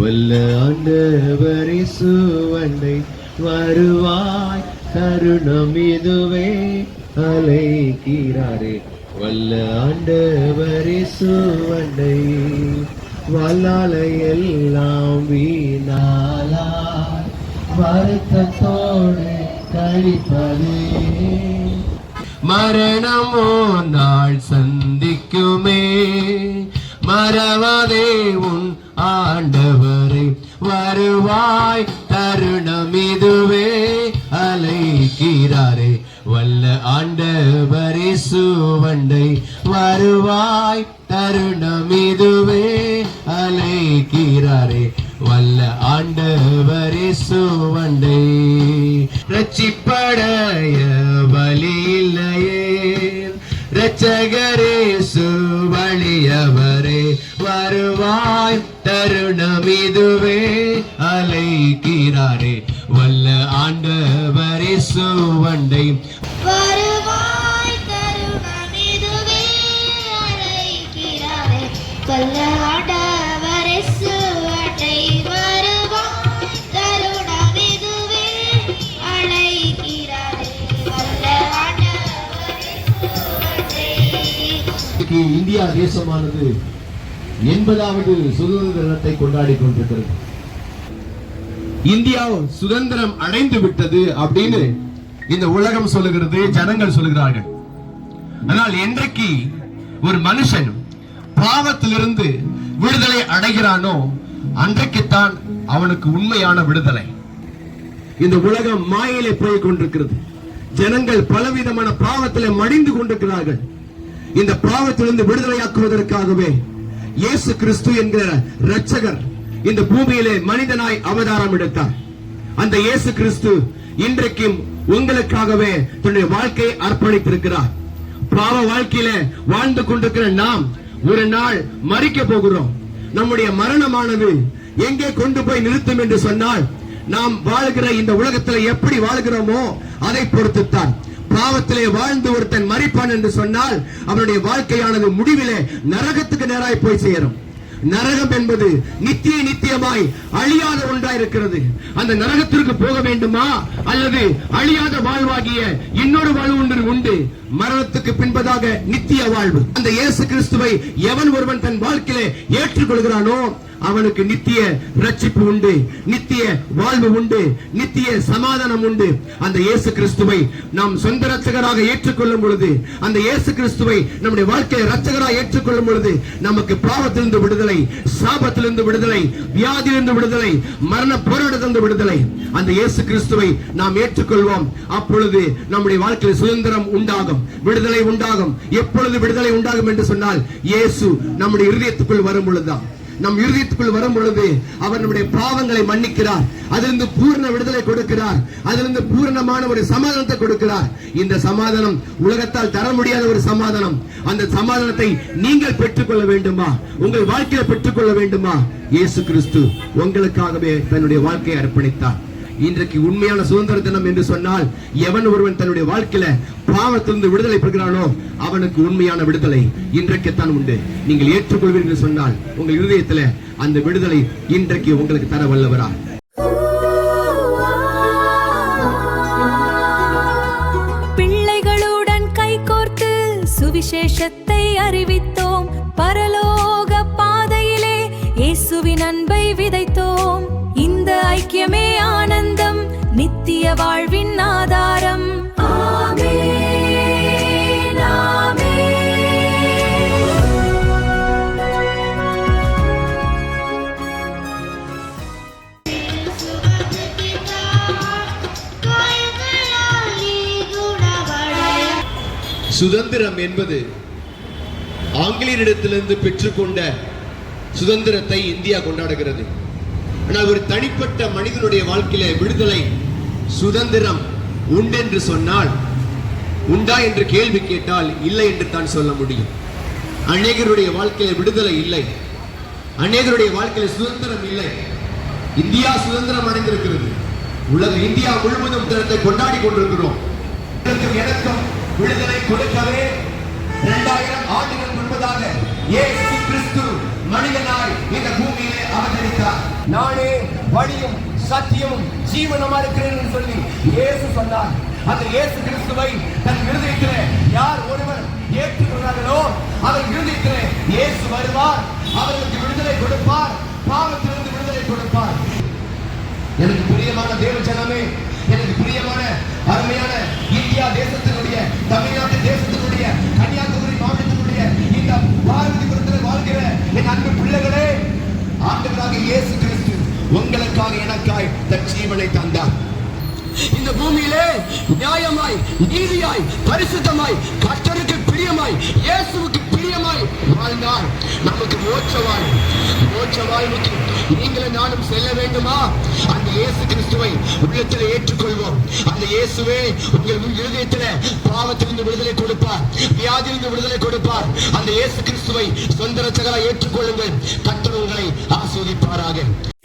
வல்ல ஆண்டவர் இயேசுவண்டை வருவாய், தருணம் இதுவே அழைக்கிறாரே. வல்ல ஆண்டவர் இயேசுவண்டை வல்லாலை எல்லாம் வீணாலா வருத்தத்தோடு கழிப்பதே. மரணமோ நாள் சந்திக்குமே, மறவாதே உன் ஆண்டவரை. வருவாய், தருணம் இதுவே அழைக்கிறாரே. வல்ல ஆண்டவர் இயேசுவண்டை வருவாய், தருணம் இதுவே அழைக்கிறாரே. வல்ல ஆண்டவர் இயேசுவண்டை ரட்சிப்படைய வழி இல்லையே, இரட்சகரே வழியவரே. வருவாய், தருணம் இதுவே அழைக்கிறாரே. வல்ல ஆண்டவர் இயேசுவண்டை வருவாய், தருணம் இதுவே அழைக்கிறாரே. வல்ல ஆண்டவர் இயேசுவண்டை வருவாய், தருணம் இதுவே அழைக்கிறாரே. வல்ல ஆண்டவர் இயேசுவண்டை. இந்தியா தேசமானது 80வது சுதந்திர தினத்தை கொண்டாடி கொண்டிருக்கிறது. இந்தியா சுதந்திரம் அடைந்து விட்டது அப்படின்னு இந்த உலகம் சொல்லுகிறது, ஜனங்கள் சொல்லுகிறார்கள். ஆனால் என்றைக்கு ஒரு மனுஷன் பாவத்திலிருந்து விடுதலை அடைகிறானோ அன்றைக்குத்தான் அவனுக்கு உண்மையான விடுதலை. இந்த உலகம் மாயிலே போய் கொண்டிருக்கிறது. ஜனங்கள் பலவிதமான பாவத்திலே மடிந்து கொண்டிருக்கிறார்கள். இந்த பாவத்திலிருந்து விடுதலையாக்குவதற்காகவே இயேசு கிறிஸ்து என்கிற இரட்சகர் இந்த பூமியிலே மனிதனாய் அவதாரம் எடுத்தார். அந்த இயேசு கிறிஸ்து இன்றைக்கும் உங்களுக்காகவே தன்னுடைய வாழ்க்கையை அர்ப்பணித்திருக்கிறார். பாவ வாழ்க்கையில வாழ்ந்து கொண்டிருக்கிற நாம் ஒரு நாள் மரிக்க போகிறோம். நம்முடைய மரணமானது எங்கே கொண்டு போய் நிறுத்தும் என்று சொன்னால், நாம் வாழ்கிற இந்த உலகத்தில் எப்படி வாழ்கிறோமோ அதை பொறுத்துத்தான். பாவத்திலே வாழ்ந்து ஒருத்தன் மரிப்பான் என்று சொன்னால் அவனுடைய வாழ்க்கையானது முடிவிலே நரகத்துக்கு நேராய் போய் சேரும். நரகம் என்பது நித்தியமாய் அழியாத ஒன்றாய் இருக்கிறது. அந்த நரகத்திற்கு போக வேண்டுமா அல்லது அழியாத வாழ்வாகிய இன்னொரு வாழ்வு உண்டு, மரணத்துக்கு பின்பதாக நித்திய வாழ்வு. அந்த இயேசு கிறிஸ்துவை எவன் ஒருவன் தன் வாழ்க்கையிலே ஏற்றுக்கொள்கிறானோ அவனுக்கு நித்திய ரட்சிப்பு உண்டு, நித்திய வாழ்வு உண்டு, நித்திய சமாதானம் உண்டு. அந்த இயேசு கிறிஸ்துவை நாம் சொந்த ரட்சகராக ஏற்றுக்கொள்ளும் பொழுது, அந்த இயேசு கிறிஸ்துவை நம்முடைய வாழ்க்கையை ரட்சகராக ஏற்றுக்கொள்ளும் பொழுது நமக்கு பாவத்திலிருந்து விடுதலை, சாபத்திலிருந்து விடுதலை, வியாதியிலிருந்து விடுதலை, மரண போராட்டத்திலிருந்து விடுதலை. அந்த இயேசு கிறிஸ்துவை நாம் ஏற்றுக்கொள்வோம். அப்பொழுது நம்முடைய வாழ்க்கையில் சுதந்திரம் உண்டாகும், விடுதலை உண்டாகும். எப்பொழுது விடுதலை உண்டாகும் என்று சொன்னால், இயேசு நம்முடைய இருதயத்துக்குள் வரும் பொழுதுதான். நம் இருதயத்துக்குள் வரும் பொழுது அவர் நம்முடைய பாவங்களை மன்னிக்கிறார், அதிலிருந்து பூர்ண விடுதலை கொடுக்கிறார், அதிலிருந்து பூர்ணமான ஒரு சமாதானத்தை கொடுக்கிறார். இந்த சமாதானம் உலகத்தால் தர முடியாத ஒரு சமாதானம். அந்த சமாதானத்தை நீங்கள் பெற்றுக்கொள்ள வேண்டுமா? உங்கள் வாழ்க்கையில பெற்றுக்கொள்ள வேண்டுமா? இயேசு கிறிஸ்து உங்களுக்காகவே தன்னுடைய வாழ்க்கையை அர்ப்பணித்தார். இன்றைக்கு உண்மையான சுதந்திர தினம் என்று சொன்னால், எவன் ஒருவன் தன்னுடைய வாழ்க்கையில பாவத்திலிருந்து விடுதலை பெறுகிறானோ அவனுக்கு உண்மையான விடுதலை இன்றைக்குத்தான் உண்டு. நீங்கள் ஏற்றுக்கொள்வீர்கள் என்று சொன்னால் உங்கள் இருதயத்தில் அந்த விடுதலை இன்றைக்கு உங்களுக்கு தர வல்லவரா? பிள்ளைகளுடன் கைகோர்த்து சுவிசேஷத்தை அறிவித்தோம். பரலோக பாதையிலே இயேசுவின் அன்பை விதைத்தோம். இந்த ஐக்கியமே ஆனந்தம், நித்திய வாழ்வின் ஆதாரம். ஆமென், ஆமென். சுதந்திரம் என்பது ஆங்கிலேயரிடத்திலிருந்து பெற்றுக்கொண்ட சுதந்திரத்தை இந்தியா கொண்டாடுகிறது. ஆனால் ஒரு தனிப்பட்ட மனிதனுடைய வாழ்க்கையில விடுதலை, சுதந்திரம் உண்டென்று சொன்னால், உண்டா என்று கேள்வி கேட்டால் இல்லை என்று தான் சொல்ல முடியும். அநேகருடைய வாழ்க்கையில விடுதலை இல்லை, அநேகருடைய வாழ்க்கையில சுதந்திரம் இல்லை. இந்தியா சுதந்திரம் அடைந்திருக்கிறது. உலக இந்தியா முழுவதும் தினத்தை கொண்டாடி கொண்டிருக்கிறோம். எனக்கும் விடுதலை கொடுக்கவே 2000 ஆண்டுகள் முன்பதாக இயேசு கிறிஸ்து மனிதனாய் இந்த பூமியிலே அவதரித்தார். நானே வழியும் சத்தியமும் ஜீவனமா இருக்கிறேன் என்று சொல்லி இயேசு சொன்னார். அந்த இயேசு கிறிஸ்துவை தன் இருதயத்திலே யார் ஒருவர் ஏற்றுக்கொள்கிறார்களோ அவர் இருதயத்திலே இயேசு வருவார், அவர்களுக்கு விடுதலை கொடுப்பார், பாவத்திலிருந்து விடுதலை கொடுப்பார். எனக்கு பிரியமான தேவ ஜனமே, எனக்கு பிரியமான அருமையான இந்தியா தேசத்தினுடைய, தமிழ்நாட்டு தேசத்தினுடைய, கன்னியாகுமரி மாவட்டத்தினுடைய இந்த பார்வதிபுரத்தில் வாழ்கிற என் அன்பு பிள்ளைகளே, ஆண்டவராக இயேசு கிறிஸ்து உங்களுக்காக எனக்காய் தன் ஜீவனை தந்தார். இந்த பூமியிலே நியாயமாய், நீதியாய், பரிசுத்தமாய், கர்த்தருக்கு பிரியமாய், இயேசுவுக்கு பிரியமாய் வாழ்ந்தார். நமக்கு மோட்ச வாழ்வுக்கு நீங்களும் நானும் செல்ல வேண்டுமா? அந்த இயேசு கிறிஸ்துவை உள்ளத்தில் ஏற்றுக்கொள்வோம். அந்த இயேசுவே உங்கள் இருதயத்தில் பாவத்திலிருந்து விடுதலை கொடுப்பார், வியாதியிலிருந்து விடுதலை கொடுப்பார். அந்த இயேசு கிறிஸ்துவை சொந்த ரட்சகராய் ஏற்றுக்கொள்ளுங்கள். கர்த்தர் உங்களை ஆசீர்வதிப்பாராக.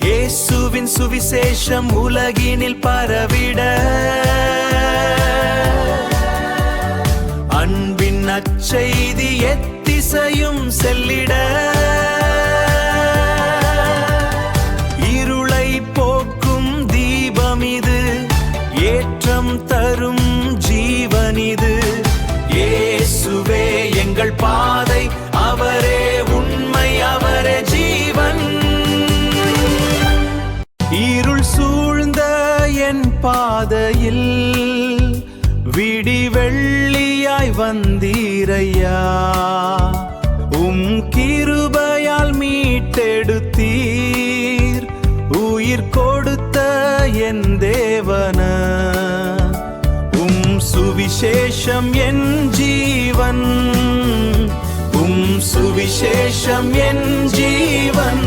இயேசுவின் சுவிசேஷம் உலகினில் பரவிட, அன்பின் நற்செய்தி எத்திசையும் செல்லிட, இருளை போக்கும் தீபம் இது, ஏற்றம் தரும் ஜீவனிது. இயேசுவே எங்கள் பாதை, அவரே உண்மை, அவரே ஜீவன். இருள் சூழ்ந்த என் பாதையில் விடி வெள்ளியாய் வந்தீரையா, உம் கிருபையால் மீட்டெடுத்தீர், உயிர் கொடுத்த என் தேவன. உம் சுவிசேஷம் என் ஜீவன், உம் சுவிசேஷம் என் ஜீவன்.